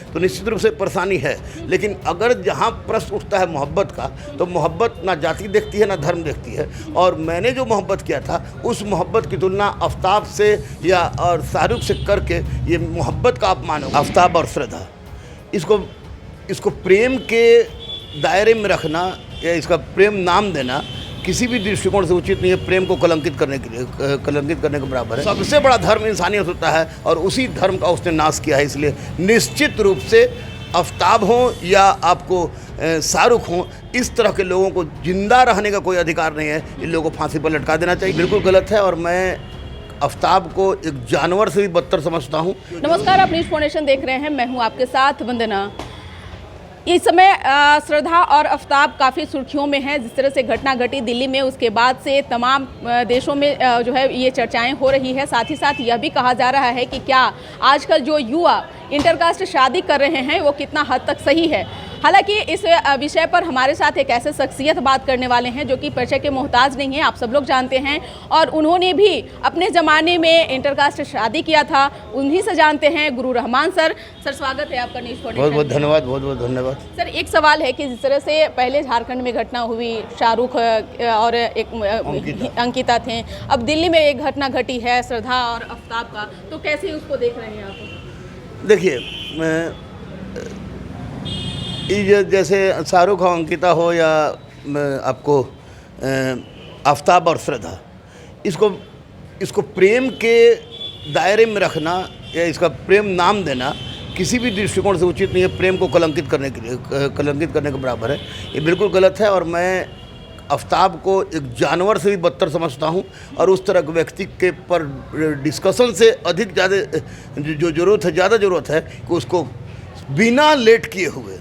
तो निश्चित रूप से परेशानी है। लेकिन अगर जहाँ प्रश्न उठता है मोहब्बत का, तो मोहब्बत ना जाति देखती है ना धर्म देखती है। और मैंने जो मोहब्बत किया था उस मोहब्बत की तुलना आफ्ताब से या और शाहरुख से करके ये मोहब्बत का अपमान हो। आफ्ताब और श्रद्धा, इसको प्रेम के दायरे में रखना या इसका प्रेम नाम देना किसी भी दृष्टिकोण से उचित नहीं है। प्रेम को कलंकित करने के बराबर है। सबसे बड़ा धर्म इंसानियत होता है और उसी धर्म का उसने नाश किया है। इसलिए निश्चित रूप से आफ्ताब हों या आपको शाहरुख हों, इस तरह के लोगों को जिंदा रहने का कोई अधिकार नहीं है। इन लोगों को फांसी पर लटका देना चाहिए। बिल्कुल गलत है और मैं आफ्ताब को एक जानवर से भी बदतर समझता हूँ। नमस्कार, आप न्यूज़ फाउंडेशन देख रहे हैं। मैं हूँ आपके साथ वंदना। इस समय श्रद्धा और आफ्ताब काफ़ी सुर्खियों में हैं। जिस तरह से घटना घटी दिल्ली में, उसके बाद से तमाम देशों में जो है ये चर्चाएं हो रही है। साथ ही साथ यह भी कहा जा रहा है कि क्या आजकल जो युवा इंटरकास्ट शादी कर रहे हैं वो कितना हद तक सही है। हालांकि इस विषय पर हमारे साथ एक ऐसे शख्सियत बात करने वाले हैं जो कि परिचय के मोहताज नहीं है, आप सब लोग जानते हैं। और उन्होंने भी अपने ज़माने में इंटरकास्ट शादी किया था, उन्हीं से जानते हैं। गुरु रहमान सर, स्वागत है आपका न्यूज़ फाउंडेशन। बहुत बहुत धन्यवाद, बहुत बहुत धन्यवाद। सर, एक सवाल है कि जिस तरह से पहले झारखंड में घटना हुई, शाहरुख और एक अंकिता थे, अब दिल्ली में एक घटना घटी है श्रद्धा और आफ्ताब का, तो कैसे उसको देख रहे हैं आप? देखिए, ये जैसे शाहरुख हो, अंकिता हो या आपको आफ्ताब और श्रद्धा, इसको प्रेम के दायरे में रखना या इसका प्रेम नाम देना किसी भी दृष्टिकोण से उचित नहीं है। प्रेम को कलंकित करने के बराबर है। ये बिल्कुल गलत है और मैं आफ्ताब को एक जानवर से भी बदतर समझता हूँ। और उस तरह के व्यक्ति के पर डिस्कशन से अधिक ज़्यादा ज़रूरत है कि उसको बिना लेट किए हुए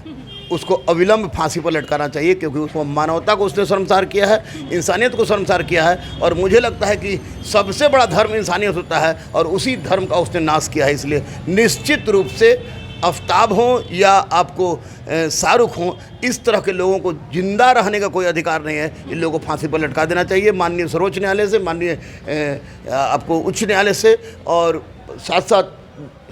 उसको अविलंब फांसी पर लटकाना चाहिए, क्योंकि उसको मानवता को उसने शर्मसार किया है, इंसानियत को शर्मसार किया है। और मुझे लगता है कि सबसे बड़ा धर्म इंसानियत होता है और उसी धर्म का उसने नाश किया है। इसलिए निश्चित रूप से आफ्ताब हों या आपको शाहरुख हों, इस तरह के लोगों को जिंदा रहने का कोई अधिकार नहीं है। इन लोगों को फांसी पर लटका देना चाहिए, माननीय सर्वोच्च न्यायालय से, माननीय आपको उच्च न्यायालय से, और साथ साथ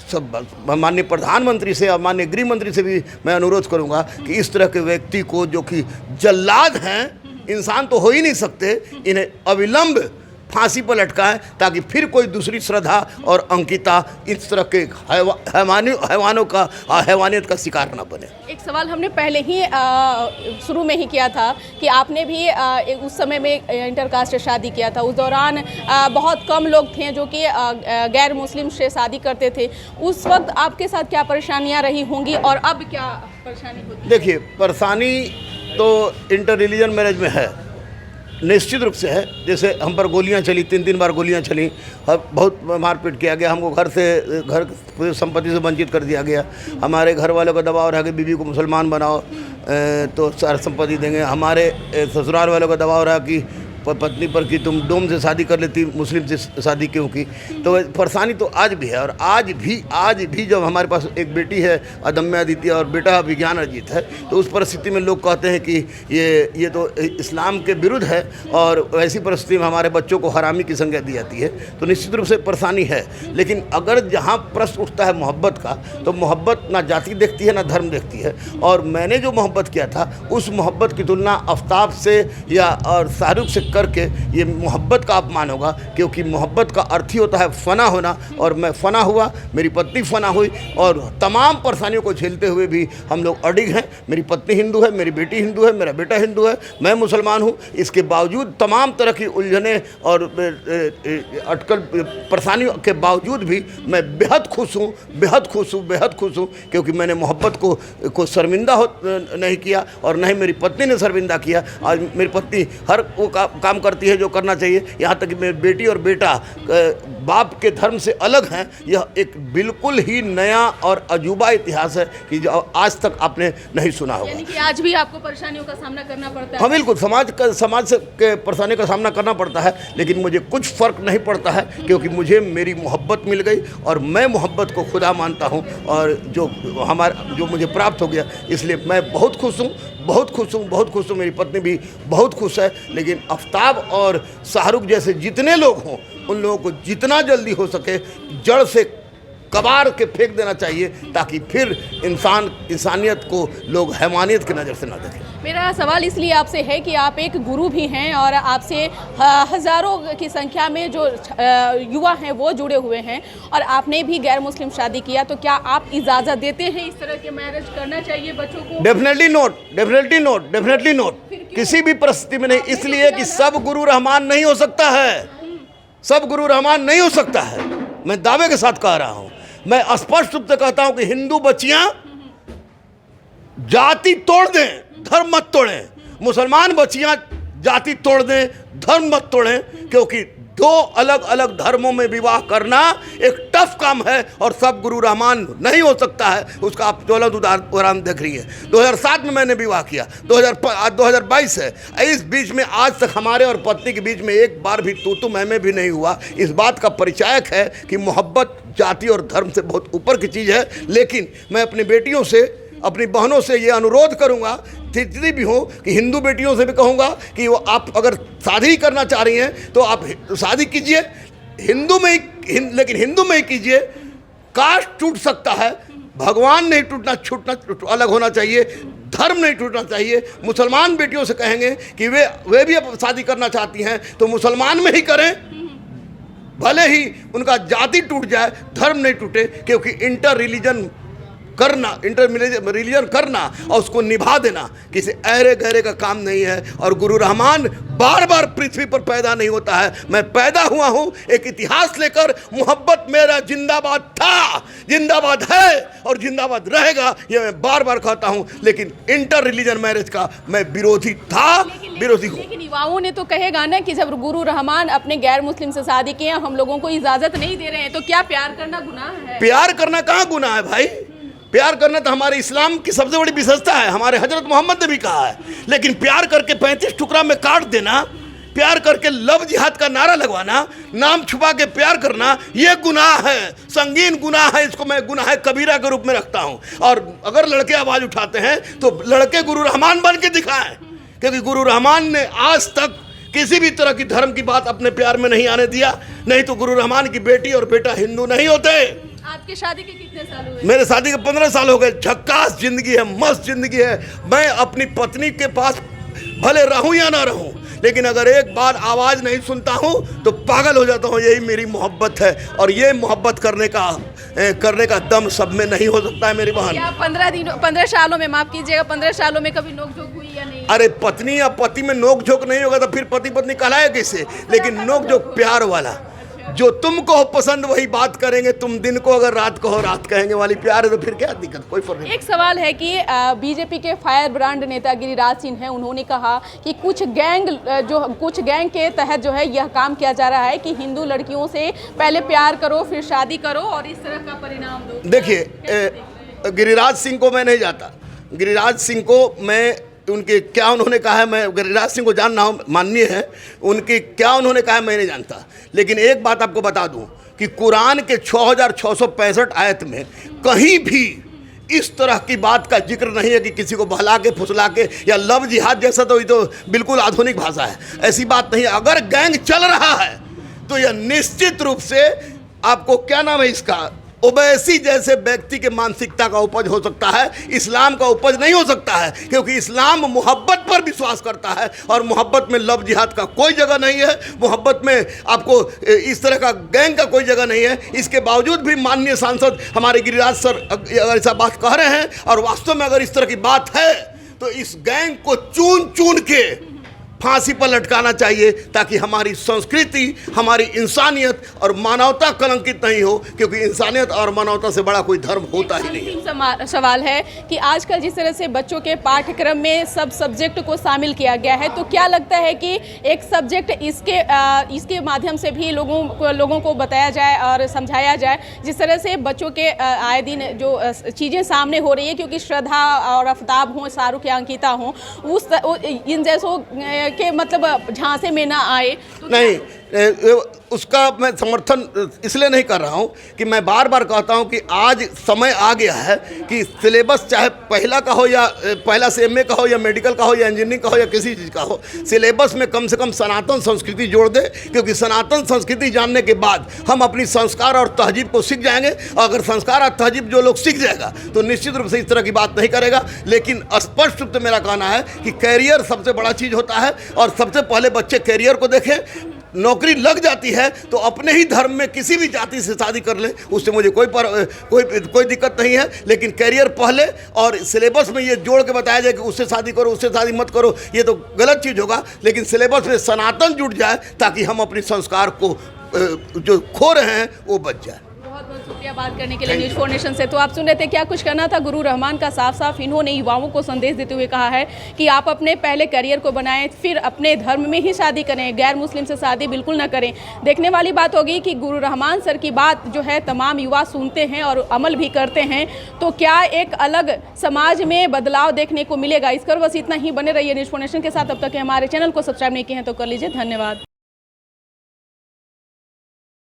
सब माननीय प्रधानमंत्री से और माननीय गृह मंत्री से भी मैं अनुरोध करूंगा कि इस तरह के व्यक्ति को, जो कि जल्लाद हैं, इंसान तो हो ही नहीं सकते, इन्हें अविलंब फांसी पर लटकाएं ताकि फिर कोई दूसरी श्रद्धा और अंकिता इस तरह के हैवानों का हैवानियत का शिकार न बने। एक सवाल हमने पहले ही शुरू में ही किया था कि आपने भी उस समय में इंटरकास्ट शादी किया था। उस दौरान बहुत कम लोग थे जो कि गैर मुस्लिम से शादी करते थे। उस वक्त आपके साथ क्या परेशानियां रही होंगी और अब क्या परेशानी होती? देखिए, परेशानी तो इंटर रिलीजन मैरिज में है, निश्चित रूप से है। जैसे हम पर गोलियां चली, 3 बार गोलियां चली, बहुत मारपीट किया गया, हमको घर संपत्ति से वंचित कर दिया गया। हमारे घर वालों का दबाव रहा कि बीवी को मुसलमान बनाओ तो सारी संपत्ति देंगे। हमारे ससुराल वालों का दबाव रहा कि पत्नी पर कि तुम डोम से शादी कर लेती, मुस्लिम से शादी क्यों की। तो परेशानी तो आज भी है। और आज भी जब हमारे पास एक बेटी है अदम्य अदिति और बेटा विज्ञान अर्जित है, तो उस परिस्थिति में लोग कहते हैं कि ये तो इस्लाम के विरुद्ध है और ऐसी परिस्थिति में हमारे बच्चों को हरामी की संज्ञा दी जाती है। तो निश्चित रूप से परेशानी है। लेकिन अगर जहाँ प्रश्न उठता है मोहब्बत का, तो मोहब्बत ना जाति देखती है ना धर्म देखती है। और मैंने जो मोहब्बत किया था उस मोहब्बत की तुलना आफ्ताब से या और शाहरुख से करके ये मोहब्बत का अपमान होगा, क्योंकि मोहब्बत का अर्थ ही होता है फना होना। और मैं फना हुआ, मेरी पत्नी फना हुई, और तमाम परेशानियों को झेलते हुए भी हम लोग अडिग हैं। मेरी पत्नी हिंदू है, मेरी बेटी हिंदू है, मेरा बेटा हिंदू है, मैं मुसलमान हूँ। इसके बावजूद तमाम तरह की उलझने और अटकल परेशानियों के बावजूद भी मैं बेहद खुश हूँ, क्योंकि मैंने मोहब्बत को शर्मिंदा नहीं किया और न ही मेरी पत्नी ने शर्मिंदा किया। आज मेरी पत्नी हर वो काम करती है जो करना चाहिए, यहाँ तक कि मेरी बेटी और बेटा बाप के धर्म से अलग हैं। यह एक बिल्कुल ही नया और अजूबा इतिहास है कि जो आज तक आपने नहीं सुना होगा। यानी कि आज भी आपको परेशानियों का सामना करना पड़ता है? हाँ बिल्कुल, समाज के परेशानियों का सामना करना पड़ता है, लेकिन मुझे कुछ फ़र्क नहीं पड़ता है, क्योंकि मुझे मेरी मोहब्बत मिल गई और मैं मोहब्बत को खुदा मानता हूँ और जो मुझे प्राप्त हो गया, इसलिए मैं बहुत खुश हूँ। मेरी पत्नी भी बहुत खुश है। लेकिन आफ्ताब और शाहरुख जैसे जितने लोग हों, उन लोगों को जितना जल्दी हो सके जड़ से कबाड़ के फेंक देना चाहिए, ताकि फिर इंसानियत को लोग हैवानियत की नज़र से ना देखें। मेरा सवाल इसलिए आपसे है कि आप एक गुरु भी हैं और आपसे हज़ारों की संख्या में जो युवा हैं वो जुड़े हुए हैं, और आपने भी गैर मुस्लिम शादी किया, तो क्या आप इजाज़त देते हैं इस तरह के मैरिज करना चाहिए बच्चों को? Definitely note, definitely note, definitely note. किसी भी परिस्थिति में नहीं, इसलिए कि सब गुरु रहमान नहीं हो सकता है, सब गुरु रहमान नहीं हो सकता है। मैं दावे के साथ कह रहा हूँ, मैं स्पष्ट रूप से कहता हूँ कि हिंदू बच्चियाँ जाति तोड़ दें, धर्म मत तोड़ें। मुसलमान बच्चियाँ जाति तोड़ दें, धर्म मत तोड़ें, क्योंकि दो अलग अलग धर्मों में विवाह करना एक टफ काम है और सब गुरु रहमान नहीं हो सकता है। उसका आप ज्वलंत उदाहरण देख रही है। 2007 में मैंने विवाह किया, 2022 है। इस बीच में आज तक हमारे और पत्नी के बीच में एक बार भी तू मैं भी नहीं हुआ। इस बात का परिचायक है कि मोहब्बत जाति और धर्म से बहुत ऊपर की चीज़ है। लेकिन मैं अपनी बेटियों से, अपनी बहनों से ये अनुरोध करूंगा, जितनी भी हो, कि हिंदू बेटियों से भी कहूंगा कि वो आप अगर शादी करना चाह रही हैं तो आप शादी कीजिए हिंदू में ही, लेकिन हिंदू में ही कीजिए। कास्ट टूट सकता है, भगवान नहीं छूटना अलग होना चाहिए, धर्म नहीं टूटना चाहिए। मुसलमान बेटियों से कहेंगे कि वे भी अब शादी करना चाहती हैं तो मुसलमान में ही करें, भले ही उनका जाति टूट जाए, धर्म नहीं टूटे, क्योंकि इंटर रिलीजन करना और उसको निभा देना किसी ऐरे गहरे का काम नहीं है। और गुरु रहमान बार बार पृथ्वी पर पैदा नहीं होता है। मैं पैदा हुआ हूँ एक इतिहास लेकर। मोहब्बत मेरा जिंदाबाद था, जिंदाबाद है और जिंदाबाद रहेगा, ये मैं बार बार कहता हूँ। लेकिन इंटर रिलीजन मैरिज का मैं विरोधी था, विरोधी हूँ। लेकिन युवाओं ने तो कहेगा ना कि जब गुरु रहमान अपने गैर मुस्लिम से शादी किए, हम लोगों को इजाजत नहीं दे रहे हैं, तो क्या प्यार करना गुनाह है? प्यार करना कहाँ गुनाह है भाई? प्यार करना तो हमारे इस्लाम की सबसे बड़ी विशेषता है, हमारे हजरत मोहम्मद ने भी कहा है। लेकिन प्यार करके 35 टुकड़ा में काट देना, प्यार करके लव जिहाद का नारा लगवाना, नाम छुपा के प्यार करना, ये गुनाह है, संगीन गुनाह है। इसको मैं गुनाह कबीरा के रूप में रखता हूँ। और अगर लड़के आवाज़ उठाते हैं तो लड़के गुरु रहमान बन के दिखाएं, क्योंकि गुरु रहमान ने आज तक किसी भी तरह की धर्म की बात अपने प्यार में नहीं आने दिया। नहीं तो गुरु रहमान की बेटी और बेटा हिंदू नहीं होते। आपकी शादी के कितने साल हुए? मेरे शादी के 15 साल हो गए। झक्कास जिंदगी है, मस्त जिंदगी है। मैं अपनी पत्नी के पास भले रहूं या ना रहूं, लेकिन अगर एक बार आवाज़ नहीं सुनता हूं तो पागल हो जाता हूं। यही मेरी मोहब्बत है, और ये मोहब्बत करने का दम सब में नहीं हो सकता है मेरी बहन। क्या 15 सालों में, माफ कीजिएगा, 15 सालों में कभी नोकझोंक हुई या नहीं? अरे पत्नी या पति में नोक झोंक नहीं होगा तो फिर पति पत्नी कहलाए कैसे? लेकिन नोक झोंक प्यार वाला, जो तुमको हो पसंद वही बात करेंगे, तुम दिन को अगर रात को हो रात कहेंगे वाली प्यार है, तो फिर क्या दिक्कत? कोई फर्क नहीं। एक सवाल है कि बीजेपी के फायर ब्रांड नेता गिरिराज सिंह हैं, उन्होंने कहा कि कुछ गैंग के तहत जो है यह काम किया जा रहा है कि हिंदू लड़कियों से पहले प्यार करो फिर शादी करो और इस तरह का परिणाम दो। देखिए, गिरिराज सिंह को मैं नहीं जानता। गिरिराज सिंह को मैं उनके क्या उन्होंने कहा है, मैं गिरिराज सिंह को जानना हूँ, माननीय है, उनके क्या उन्होंने कहा है मैं नहीं जानता। लेकिन एक बात आपको बता दूं कि कुरान के 6665 आयत में कहीं भी इस तरह की बात का जिक्र नहीं है कि किसी को बहला के फुसला के या लव जिहाद जैसा, तो ये तो बिल्कुल आधुनिक भाषा है, ऐसी बात नहीं है। अगर गैंग चल रहा है तो यह निश्चित रूप से आपको क्या नाम है इसका, ओवैसी जैसे व्यक्ति के मानसिकता का उपज हो सकता है, इस्लाम का उपज नहीं हो सकता है। क्योंकि इस्लाम मोहब्बत पर विश्वास करता है और मोहब्बत में लव जिहाद का कोई जगह नहीं है, मोहब्बत में आपको इस तरह का गैंग का कोई जगह नहीं है। इसके बावजूद भी माननीय सांसद हमारे गिरिराज सर अगर ऐसा बात कह रहे हैं और वास्तव में अगर इस तरह की बात है तो इस गैंग को चुन चुन के फांसी पर लटकाना चाहिए, ताकि हमारी संस्कृति, हमारी इंसानियत और मानवता कलंकित नहीं हो, क्योंकि इंसानियत और मानवता से बड़ा कोई धर्म होता ही नहीं। सवाल है कि आजकल जिस तरह से बच्चों के पाठ्यक्रम में सब सब्जेक्ट को शामिल किया गया है, तो क्या लगता है कि एक सब्जेक्ट इसके माध्यम से भी लोगों को बताया जाए और समझाया जाए, जिस तरह से बच्चों के आए दिन जो चीज़ें सामने हो रही है, क्योंकि श्रद्धा और आफ्ताब हों, शाहरुख या अंकिता हों, इन जैसों के मतलब झांसे में ना आए तो नहीं। उसका मैं समर्थन इसलिए नहीं कर रहा हूं कि मैं बार बार कहता हूं कि आज समय आ गया है कि सिलेबस चाहे पहला का हो या पहला से एमए का हो या मेडिकल का हो या इंजीनियरिंग का हो या किसी चीज़ का हो, सिलेबस में कम से कम सनातन संस्कृति जोड़ दे, क्योंकि सनातन संस्कृति जानने के बाद हम अपनी संस्कार और तहजीब को सीख जाएंगे। और अगर संस्कार और तहजीब जो लोग सीख जाएगा तो निश्चित रूप से इस तरह की बात नहीं करेगा। लेकिन स्पष्ट रूप से मेरा कहना है कि कैरियर सबसे बड़ा चीज़ होता है और सबसे पहले बच्चे कैरियर को देखें। नौकरी लग जाती है तो अपने ही धर्म में किसी भी जाति से शादी कर ले, उससे मुझे कोई दिक्कत नहीं है। लेकिन कैरियर पहले, और सिलेबस में ये जोड़ के बताया जाए कि उससे शादी करो उससे शादी मत करो, ये तो गलत चीज़ होगा। लेकिन सिलेबस में सनातन जुड़ जाए ताकि हम अपने संस्कार को जो खो रहे हैं वो बच जाए। बहुत बहुत शुक्रिया बात करने के लिए न्यूज़ 4 नेशन से। तो आप सुन रहे थे क्या कुछ करना था गुरु रहमान का। साफ साफ इन्होंने युवाओं को संदेश देते हुए कहा है कि आप अपने पहले करियर को बनाएं, फिर अपने धर्म में ही शादी करें, गैर मुस्लिम से शादी बिल्कुल ना करें। देखने वाली बात होगी कि गुरु रहमान सर की बात जो है तमाम युवा सुनते हैं और अमल भी करते हैं, तो क्या एक अलग समाज में बदलाव देखने को मिलेगा। इस कर बस इतना ही। बने रहिए न्यूज़ 4 नेशन के साथ। अब तक हमारे चैनल को सब्सक्राइब नहीं किए हैं तो कर लीजिए। धन्यवाद।